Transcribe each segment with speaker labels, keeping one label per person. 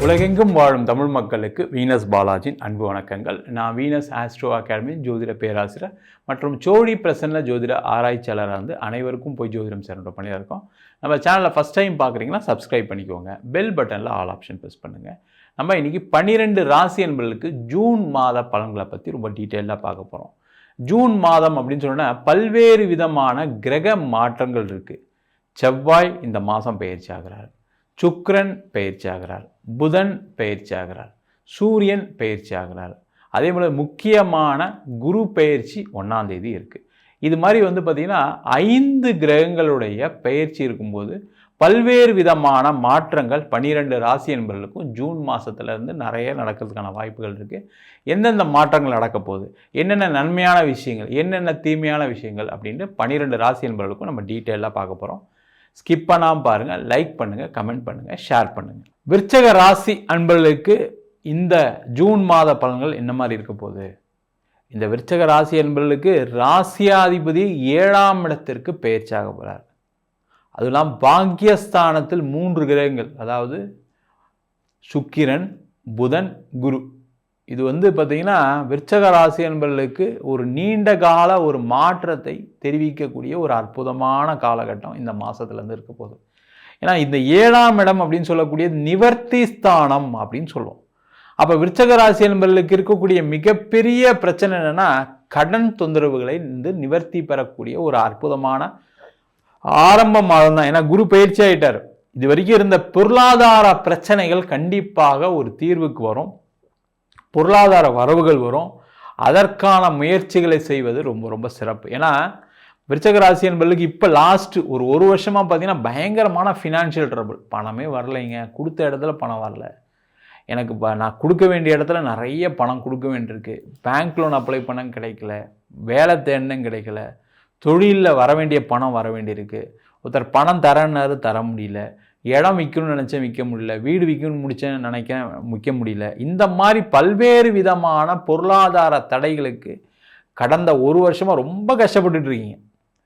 Speaker 1: உலகெங்கும் வாழும் தமிழ் மக்களுக்கு வீனஸ் பாலாஜியின் அன்பு வணக்கங்கள். நான் வீனஸ் ஆஸ்ட்ரோ அகாடமி ஜோதிட பேராசிரியர் மற்றும் சோழி பிரசன்ன ஜோதிட ஆராய்ச்சியாளராக இருந்து அனைவருக்கும் போய் ஜோதிடம் சேனல் பண்ணியிருக்கோம். நம்ம சேனலில் ஃபஸ்ட் டைம் பார்க்குறீங்கன்னா சப்ஸ்கிரைப் பண்ணிக்கோங்க. பெல் பட்டனில் ஆல் ஆப்ஷன் ப்ரெஸ் பண்ணுங்கள். நம்ம இன்றைக்கி 12 ராசி என்பர்களுக்கு ஜூன் மாத பலன்களை பற்றி ரொம்ப டீட்டெயிலாக பார்க்க போகிறோம். ஜூன் மாதம் அப்படின்னு சொன்னால் பல்வேறு விதமான கிரக மாற்றங்கள் இருக்குது. செவ்வாய் இந்த மாதம் பயிற்சி ஆகிறார், சுக்கிரன் பயிற்சி ஆகிறார், புதன் பயிற்சி ஆகிறார், சூரியன் பயிற்சி ஆகிறார். அதே போல் முக்கியமான குரு பயிற்சி 1ஆம் தேதி இருக்குது. இது மாதிரி பார்த்திங்கன்னா 5 கிரகங்களுடைய பயிற்சி இருக்கும்போது பல்வேறு விதமான மாற்றங்கள் 12 ராசி என்பவர்களுக்கும் ஜூன் மாதத்துலேருந்து நிறைய நடக்கிறதுக்கான வாய்ப்புகள் இருக்குது. எந்தெந்த மாற்றங்கள் நடக்க போகுது, என்னென்ன நன்மையான விஷயங்கள், என்னென்ன தீமையான விஷயங்கள் அப்படின்ட்டு 12 ராசி என்பவர்களுக்கும் நம்ம டீட்டெயிலாக பார்க்க போகிறோம். ஸ்கிப் பண்ணாமல் பாருங்கள், லைக் பண்ணுங்கள், கமெண்ட் பண்ணுங்கள், ஷேர் பண்ணுங்கள். விருச்சிக ராசி அன்பர்களுக்கு இந்த ஜூன் மாத பலன்கள் என்ன மாதிரி இருக்க போகுது? இந்த விருச்சிக ராசி அன்பர்களுக்கு ராசியாதிபதி 7ஆம் இடத்திற்கு பெயர்ச்சியாக போகிறார். அதெல்லாம் பாக்கியஸ்தானத்தில் 3 கிரகங்கள், அதாவது சுக்கிரன், புதன், குரு. இது பார்த்திங்கன்னா விருச்சிக ராசி என்பவர்களுக்கு ஒரு நீண்ட கால ஒரு மாற்றத்தை தெரிவிக்கக்கூடிய ஒரு அற்புதமான காலகட்டம் இந்த மாதத்துலேருந்து இருக்க போகுது. ஏன்னா இந்த 7ஆம் இடம் அப்படின்னு சொல்லக்கூடிய நிவர்த்தி ஸ்தானம் அப்படின்னு சொல்லுவோம். அப்போ விருச்சிக ராசி என்பவர்களுக்கு இருக்கக்கூடிய மிகப்பெரிய பிரச்சனை என்னென்னா கடன் தொந்தரவுகளை நிவர்த்தி பெறக்கூடிய ஒரு அற்புதமான ஆரம்ப மாதம் தான். ஏன்னா குரு பயிற்சி ஆகிட்டார். இது வரைக்கும் இருந்த பொருளாதார பிரச்சனைகள் கண்டிப்பாக ஒரு தீர்வுக்கு வரும், பொருளாதார வரவுகள் வரும். அதற்கான முயற்சிகளை செய்வது ரொம்ப ரொம்ப சிறப்பு. ஏன்னா விருச்சிக ராசி என்பவர்களுக்கு இப்போ லாஸ்ட்டு ஒரு வருஷமாக பார்த்தீங்கன்னா பயங்கரமான ஃபினான்ஷியல் ட்ரபிள். பணமே வரலைங்க, கொடுத்த இடத்துல பணம் வரல, எனக்கு நான் கொடுக்க வேண்டிய இடத்துல நிறைய பணம் கொடுக்க வேண்டியிருக்கு, பேங்க் லோன் அப்ளை பண்ண கிடைக்கல, வேலை தேடணும் கிடைக்கல, தொழிலில் வர வேண்டிய பணம் வர வேண்டியிருக்கு, ஒருத்தர் பணம் தரேன்னாரு தர முடியல, இடம் விற்கணும்னு நினச்சேன் விற்க முடியல, வீடு விற்கணும்னு விற்க முடியல. இந்த மாதிரி பல்வேறு விதமான பொருளாதார தடைகளுக்கு கடந்த ஒரு வருஷமாக ரொம்ப கஷ்டப்பட்டுட்டு இருக்கீங்க.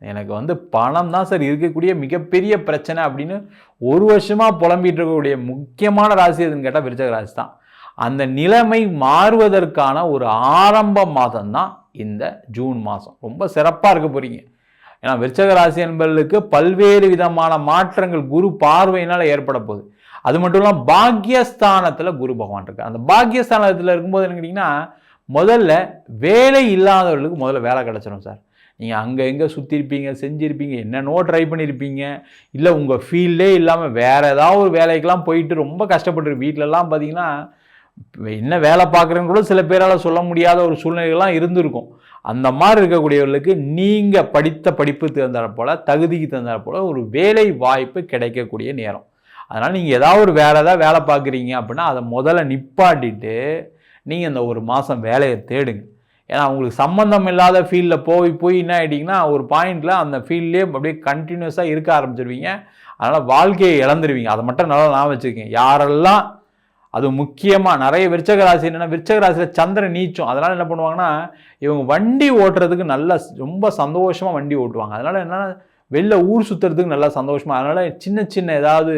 Speaker 1: எனக்கு பணம் தான் சார் இருக்கக்கூடிய மிகப்பெரிய பிரச்சனை அப்படின்னு ஒரு வருஷமாக புலம்பிகிட்டு இருக்கக்கூடிய முக்கியமான ராசி எதுன்னு கேட்டால் விருச்சிக ராசி தான். அந்த நிலைமை மாறுவதற்கான ஒரு ஆரம்ப மாதம் தான் இந்த ஜூன் மாதம். ரொம்ப சிறப்பாக இருக்க போகிறீங்க. ஏன்னா விருச்சிக ராசி என்பவர்களுக்கு பல்வேறு விதமான மாற்றங்கள் குரு பார்வையினால் ஏற்பட போகுது. அது மட்டும் இல்லாமல் பாக்கியஸ்தானத்தில் குரு பகவான் இருக்கு. அந்த பாக்கியஸ்தானத்தில் இருக்கும்போது என்ன கேட்டிங்கன்னா முதல்ல வேலை இல்லாதவர்களுக்கு முதல்ல வேலை கிடச்சிடும் சார். நீங்கள் அங்கே எங்கே சுற்றிருப்பீங்க, செஞ்சுருப்பீங்க, என்னென்னோ ட்ரை பண்ணியிருப்பீங்க, இல்லை உங்கள் ஃபீல்டே இல்லாமல் வேறு ஏதாவது ஒரு வேலைக்கெல்லாம் போயிட்டு ரொம்ப கஷ்டப்பட்டுருக்கு. வீட்டிலலாம் பார்த்தீங்கன்னா என்ன வேலை பார்க்குறேன்னு கூட சில பேரால் சொல்ல முடியாத ஒரு சூழ்நிலைகள்லாம் இருந்திருக்கும். அந்த மாதிரி இருக்கக்கூடியவர்களுக்கு நீங்கள் படித்த படிப்பு தகுந்தாற் போல், தகுதிக்கு தகுந்தாற் போல் ஒரு வேலை வாய்ப்பு கிடைக்கக்கூடிய நேரம். அதனால் நீங்கள் ஏதாவது வேலை பார்க்குறீங்க அப்படின்னா அதை முதல்ல நிப்பாட்டிட்டு நீங்கள் இந்த ஒரு மாதம் வேலையை தேடுங்க. ஏன்னா உங்களுக்கு சம்மந்தம் இல்லாத ஃபீல்டில் போய் என்ன ஆகிட்டிங்கன்னா ஒரு பாயிண்டில் அந்த ஃபீல்ட்லேயே அப்படியே கண்டினியூஸாக இருக்க ஆரம்பிச்சிருவீங்க. அதனால் வாழ்க்கையை இழந்துருவீங்க. அதை மட்டும் நல்லா நான் வச்சுருக்கேன். யாரெல்லாம் அது முக்கியமாக நிறைய விருச்சிக ராசி என்னென்னா விருச்சிக ராசியில் சந்திரன் நீச்சம். அதனால் என்ன பண்ணுவாங்கன்னா இவங்க வண்டி ஓட்டுறதுக்கு நல்லா ரொம்ப சந்தோஷமாக வண்டி ஓட்டுவாங்க. அதனால் என்னென்னா வெளில ஊர் சுற்றுறதுக்கு நல்லா சந்தோஷமாக. அதனால் சின்ன சின்ன ஏதாவது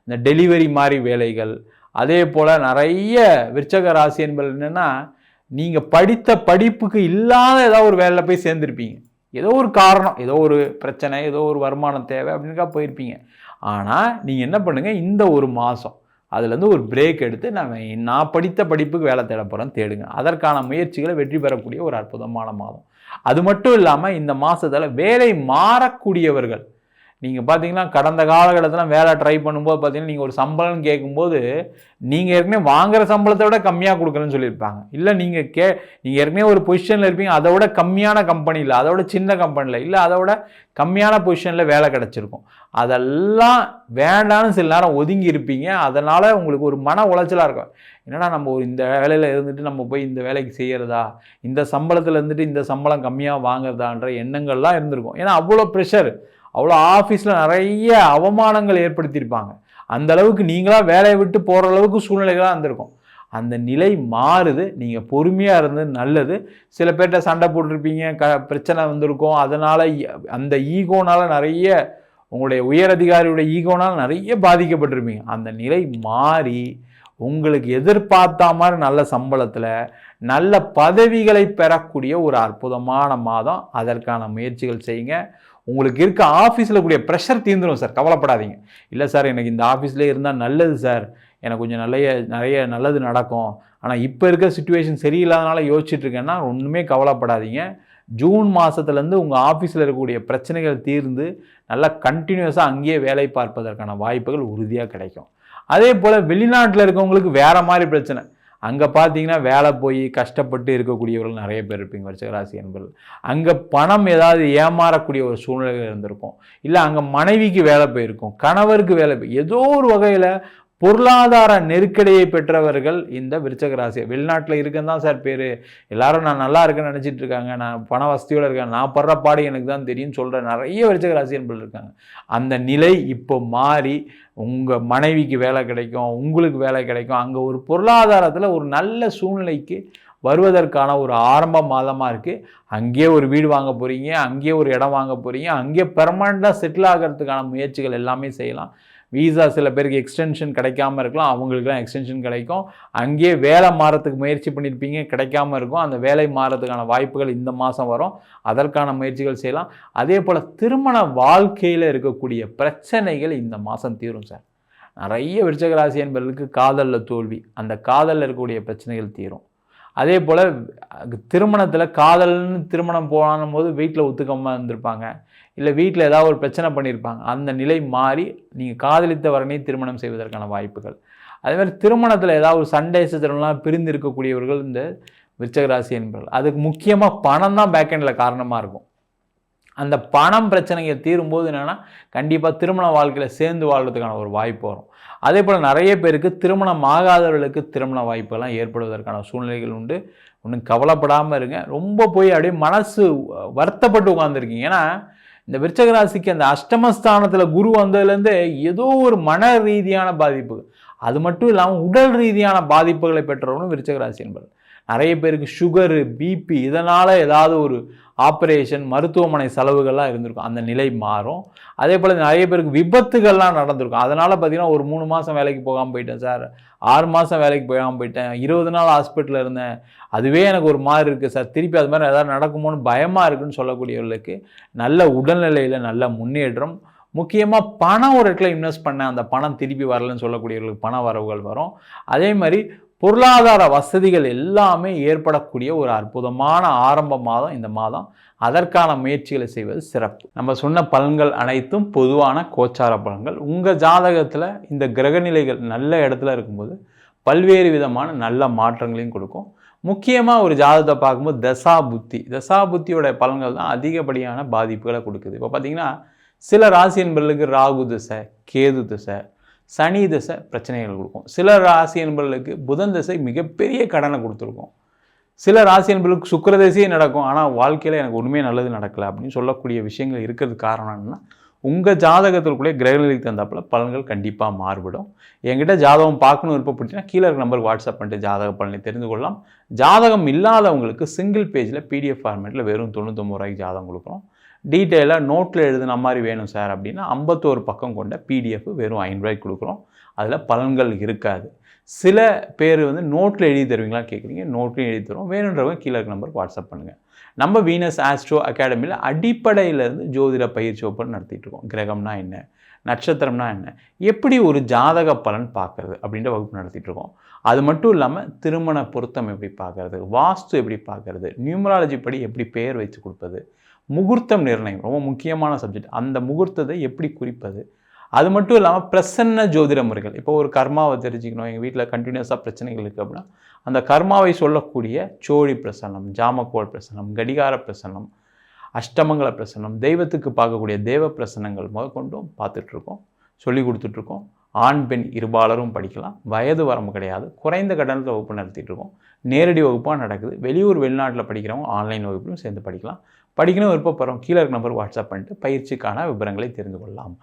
Speaker 1: இந்த டெலிவரி மாதிரி வேலைகள், அதே போல் நிறைய விருச்சிக ராசி என்பது என்னென்னா நீங்கள் படித்த படிப்புக்கு இல்லாத ஏதாவது ஒரு வேலையில் போய் சேர்ந்துருப்பீங்க. ஏதோ ஒரு காரணம், ஏதோ ஒரு பிரச்சனை, ஏதோ ஒரு வருமானம் தேவை அப்படின்னுக்கா போயிருப்பீங்க. ஆனால் நீங்கள் என்ன பண்ணுங்கள், இந்த ஒரு மாதம் அதுலேருந்து ஒரு பிரேக் எடுத்து நான் படித்த படிப்புக்கு வேலை தேட போகிறேன்னு தேடுங்க. அதற்கான முயற்சிகளை வெற்றி பெறக்கூடிய ஒரு அற்புதமான மாதம். அது மட்டும் இல்லாமல் இந்த மாதத்தில் வேலை மாறக்கூடியவர்கள் நீங்கள் பார்த்தீங்கன்னா கடந்த காலகட்டத்தில் வேலை ட்ரை பண்ணும்போது பார்த்தீங்கன்னா நீங்கள் ஒரு சம்பளம்னு கேட்கும்போது நீங்கள் ஏற்கனவே வாங்குகிற சம்பளத்தை விட கம்மியாக கொடுக்குறேன்னு சொல்லியிருப்பாங்க. இல்லை நீங்கள் ஏற்கனவே ஒரு பொசிஷனில் இருப்பீங்க, அதை விட கம்மியான கம்பெனியில், அதை விட சின்ன கம்பெனியில், இல்லை அதை விட கம்மியான பொசிஷனில் வேலை கிடச்சிருக்கும். அதெல்லாம் வேண்டான்னு சில நேரம் ஒதுங்கி இருப்பீங்க. அதனால் உங்களுக்கு ஒரு மன உளைச்சலாக இருக்கும். என்னடா நம்ம இந்த வேலையில் இருந்துட்டு நம்ம போய் இந்த வேலைக்கு செய்கிறதா, இந்த சம்பளத்தில் இருந்துட்டு இந்த சம்பளம் கம்மியாக வாங்குறதான்ற எண்ணங்கள்லாம் இருந்திருக்கும். ஏன்னா அவ்வளோ ப்ரெஷர், அவ்வளோ ஆஃபீஸில் நிறைய அவமானங்கள் ஏற்படுத்தியிருப்பாங்க. அந்த அளவுக்கு நீங்களாக வேலையை விட்டு போகிற அளவுக்கு சூழ்நிலைகளாக இருந்திருக்கும். அந்த நிலை மாறுது. நீங்கள் பொறுமையாக இருந்தது நல்லது. சில பேர்கிட்ட சண்டை போட்டிருப்பீங்க, பிரச்சனை வந்திருக்கும். அதனால் அந்த ஈகோனால் நிறைய உங்களுடைய உயர் அதிகாரியுடைய ஈகோனால் நிறைய பாதிக்கப்பட்டிருப்பீங்க. அந்த நிலை மாறி உங்களுக்கு எதிர்பார்த்த மாதிரி நல்ல சம்பளத்தில் நல்ல பதவிகளை பெறக்கூடிய ஒரு அற்புதமான மாதம். அதற்கான முயற்சிகள் செய்யுங்க. உங்களுக்கு இருக்க ஆஃபீஸில் கூடிய ப்ரெஷர் தீர்ந்துடும் சார், கவலைப்படாதீங்க. இல்லை சார் எனக்கு இந்த ஆஃபீஸ்லேயே இருந்தால் நல்லது சார், எனக்கு கொஞ்சம் நிறைய நல்லது நடக்கும், ஆனால் இப்போ இருக்க சுச்சுவேஷன் சரியில்லாதனால யோசிச்சுட்ருக்கேன்னா ஒன்றுமே கவலைப்படாதீங்க. ஜூன் மாதத்துலேருந்து உங்கள் ஆஃபீஸில் இருக்கக்கூடிய பிரச்சனைகள் தீர்ந்து நல்லா கண்டினியூஸாக அங்கேயே வேலை பார்ப்பதற்கான வாய்ப்புகள் உறுதியாக கிடைக்கும். அதே போல் வெளிநாட்டில் இருக்கவங்களுக்கு வேறு மாதிரி பிரச்சனை. அங்கே பார்த்தீங்கன்னா வேலை போய் கஷ்டப்பட்டு இருக்கக்கூடியவர்கள் நிறைய பேர் இருப்பீங்க விருச்சிகராசி என்பவர்கள். அங்கே பணம் ஏதாவது ஏமாறக்கூடிய ஒரு சூழ்நிலை இருந்திருக்கும், இல்லை அங்கே மனைவிக்கு வேலை போயிருக்கும், கணவருக்கு வேலை ஏதோ ஒரு வகையில் பொருளாதார நெருக்கடியை பெற்றவர்கள் இந்த விருச்சிக ராசி. வெளிநாட்டில் இருக்குன்னு தான் சார் பேர், எல்லாரும் நான் நல்லா இருக்கேன்னு நினச்சிட்டு இருக்காங்க, நான் பண வசதியோடு இருக்கேன், நான் படுற பாடு எனக்கு தான் தெரியும்னு சொல்கிற நிறைய விருச்சிக ராசி என்பது இருக்காங்க. அந்த நிலை இப்போ மாறி உங்கள் மனைவிக்கு வேலை கிடைக்கும், உங்களுக்கு வேலை கிடைக்கும். அங்கே ஒரு பொருளாதாரத்தில் ஒரு நல்ல சூழ்நிலைக்கு வருவதற்கான ஒரு ஆரம்ப மாதமாக இருக்குது. அங்கேயே ஒரு வீடு வாங்க போகிறீங்க, அங்கேயே ஒரு இடம் வாங்க போகிறீங்க, அங்கேயே பெர்மனண்ட்டாக செட்டில் ஆகிறதுக்கான முயற்சிகள் எல்லாமே செய்யலாம். வீசா சில பேருக்கு எக்ஸ்டென்ஷன் கிடைக்காம இருக்கலாம், அவங்களுக்குலாம் எக்ஸ்டென்ஷன் கிடைக்கும். அங்கேயே வேலை மாறத்துக்கு முயற்சி பண்ணியிருப்பீங்க, கிடைக்காம இருக்கும். அந்த வேலை மாறதுக்கான வாய்ப்புகள் இந்த மாதம் வரும், அதற்கான முயற்சிகள் செய்யலாம். அதே போல் திருமண வாழ்க்கையில் இருக்கக்கூடிய பிரச்சனைகள் இந்த மாதம் தீரும் சார். நிறைய விருச்சிக ராசி என்பவர்களுக்கு காதலில் தோல்வி, அந்த காதலில் இருக்கக்கூடிய பிரச்சனைகள் தீரும். அதே போல் திருமணத்தில் காதல்னு திருமணம் போனும் போது வீட்டில் ஒத்துக்காமல் இருந்திருப்பாங்க, இல்லை வீட்டில் ஏதாவது ஒரு பிரச்சனை பண்ணியிருப்பாங்க. அந்த நிலை மாறி நீங்கள் காதலித்த வரனே திருமணம் செய்வதற்கான வாய்ப்புகள். அதேமாதிரி திருமணத்தில் ஏதாவது ஒரு சண்டை சச்சரவுலாம் பிரிந்து இருக்கக்கூடியவர்கள் இந்த விருச்சிக ராசி என்பவர்கள். அதுக்கு முக்கியமாக பணம் தான் பேக்கெண்டில் காரணமாக இருக்கும். அந்த பணம் பிரச்சனைகள் தீரும்போது என்னென்னா கண்டிப்பாக திருமண வாழ்க்கையில் சேர்ந்து வாழ்கிறதுக்கான ஒரு வாய்ப்பு வரும். அதே போல் நிறைய பேருக்கு திருமணம் ஆகாதவர்களுக்கு திருமண வாய்ப்பெல்லாம் ஏற்படுவதற்கான சூழ்நிலைகள் உண்டு. ஒன்றும் கவலைப்படாமல் இருங்க. ரொம்ப போய் அப்படியே மனசு வருத்தப்பட்டு உட்காந்துருக்கீங்க. ஏன்னா இந்த விருச்சிக ராசிக்கு அந்த அஷ்டமஸ்தானத்தில் குரு வந்ததுலேருந்து ஏதோ ஒரு மன ரீதியான பாதிப்பு, அது மட்டும் இல்லாமல் உடல் ரீதியான பாதிப்புகளை பெற்றவங்களும் விருச்சிக ராசி என்பது. நிறைய பேருக்கு சுகரு, பிபி, இதனால் ஏதாவது ஒரு ஆப்ரேஷன், மருத்துவமனை செலவுகள்லாம் இருந்திருக்கும். அந்த நிலை மாறும். அதே போல் நிறைய பேருக்கு விபத்துகள்லாம் நடந்திருக்கும். அதனால் பார்த்தீங்கன்னா ஒரு 3 மாதம் வேலைக்கு போகாமல் போயிட்டேன் சார், 6 மாதம் வேலைக்கு போகாமல் போயிட்டேன், 20 நாள் ஹாஸ்பிட்டலில் இருந்தேன், அதுவே எனக்கு ஒரு மாதிரி இருக்குது சார், திருப்பி அது மாதிரி ஏதாவது நடக்குமோன்னு பயமாக இருக்குதுன்னு சொல்லக்கூடியவர்களுக்கு நல்ல உடல்நிலையில் நல்ல முன்னேற்றம். முக்கியமாக பணம் ஒரு இடத்துல இன்வெஸ்ட் பண்ணேன், அந்த பணம் திருப்பி வரலன்னு சொல்லக்கூடியவர்களுக்கு பண வரவுகள் வரும். அதே மாதிரி பொருளாதார வசதிகள் எல்லாமே ஏற்படக்கூடிய ஒரு அற்புதமான ஆரம்ப மாதம் இந்த மாதம். அதற்கான முயற்சிகளை செய்வது சிறப்பு. நம்ம சொன்ன பலன்கள் அனைத்தும் பொதுவான கோச்சார பலன்கள். உங்கள் ஜாதகத்தில் இந்த கிரகநிலைகள் நல்ல இடத்துல இருக்கும்போது பல்வேறு விதமான நல்ல மாற்றங்களையும் கொடுக்கும். முக்கியமாக ஒரு ஜாதகத்தை பார்க்கும்போது தசாபுத்தியோட பலன்கள் தான் அதிகப்படியான பாதிப்புகளை கொடுக்குது. இப்போ பார்த்தீங்கன்னா சில ராசி என்பவர்களுக்கு ராகு திசை, கேது திசை, சனி திசை பிரச்சனைகள் கொடுக்கும். சில ராசி என்பவர்களுக்கு புதன் திசை மிகப்பெரிய கடனை கொடுத்துருக்கும். சில ராசி என்பவர்களுக்கு சுக்கிர திசையே நடக்கும், ஆனால் வாழ்க்கையில் எனக்கு ஒன்றுமே நல்லது நடக்கலை அப்படின்னு சொல்லக்கூடிய விஷயங்கள் இருக்கிறது. காரணம் என்னன்னா உங்கள் ஜாதகத்திற்குள்ளே கிரகநிலைக்கு தந்தாப்பில் பலன்கள் கண்டிப்பாக மாறுபடும். என்கிட்ட ஜாதகம் பார்க்கணும் விருப்பப்பட்டீங்கன்னா கீழே இருக்க நம்பருக்கு வாட்ஸ்அப் பண்ணிட்டு ஜாதக பலனை தெரிந்து கொள்ளலாம். ஜாதகம் இல்லாதவங்களுக்கு சிங்கிள் பேஜில் PDF ஃபார்மேட்டில் வெறும் 99 ரூபாய்க்கு ஜாதகம் கொடுக்குறோம். டீட்டெயிலாக நோட்டில் எழுதுன மாதிரி வேணும் சார் அப்படின்னா 51 பக்கம் கொண்ட PDF வெறும் 5 ரூபாய்க்கு கொடுக்குறோம். அதில் பலன்கள் இருக்காது. சில பேர் நோட்டில் எழுதி தருவீங்களா கேட்குறீங்க, நோட்லையும் எழுதி தருவோம். வேணுன்றவங்க கீழே இருக்க நம்பருக்கு வாட்ஸ்அப் பண்ணுங்கள். நம்ம வீனஸ் ஆஸ்ட்ரோ அகாடமியில் அடிப்படையிலேருந்து ஜோதிட பயிற்சி வகுப்பு நடத்திட்டு இருக்கோம். கிரகம்னா என்ன, நட்சத்திரம்னா என்ன, எப்படி ஒரு ஜாதக பலன் பார்க்குறது அப்படின்ற வகுப்பு நடத்திட்டு இருக்கோம். அது மட்டும் இல்லாமல் திருமண பொருத்தம் எப்படி பார்க்குறது, வாஸ்து எப்படி பார்க்குறது, நியூமராலஜி படி எப்படி பெயர் வச்சு கொடுப்பது, முகூர்த்தம் நிர்ணயம் ரொம்ப முக்கியமான சப்ஜெக்ட், அந்த முகூர்த்தத்தை எப்படி குறிப்பது, அது மட்டும் இல்லாமல் பிரசன்ன ஜோதிட முறைகள். இப்போ ஒரு கர்மாவை தெரிஞ்சுக்கணும், எங்கள் வீட்டில் கண்டினியூஸாக பிரச்சனைகள் இருக்குது அப்படின்னா அந்த கர்மாவை சொல்லக்கூடிய சோழி பிரசன்னம், ஜாமக்கோள் பிரசன்னம், கடிகார பிரசன்னம், அஷ்டமங்கல பிரசன்னம், தெய்வத்துக்கு பார்க்கக்கூடிய தேவ பிரசன்னங்கள் முதற்கொண்டும் பார்த்துட்ருக்கோம், சொல்லி கொடுத்துட்ருக்கோம். ஆண் பெண் இருபாலரும் படிக்கலாம், வயது வரம்பு கிடையாது. குறைந்த கட்டணத்தில் வகுப்பு நடத்திட்டு இருக்கோம். நேரடி வகுப்பாக நடக்குது. வெளியூர் வெளிநாட்டில் படிக்கிறவங்க ஆன்லைன் வகுப்பிலும் சேர்ந்து படிக்கலாம். படிக்கணும் விருப்பப்படுறோம் கீழே இருக்க நம்பருக்கு வாட்ஸ்அப் பண்ணிட்டு பயிற்சிக்கான விவரங்களை தெரிந்து கொள்ளலாம்.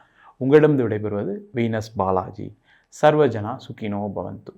Speaker 1: உங்களிடம் விடைபெறுவது வீனஸ் பாலாஜி. சர்வஜனா சுகினோ பவந்து.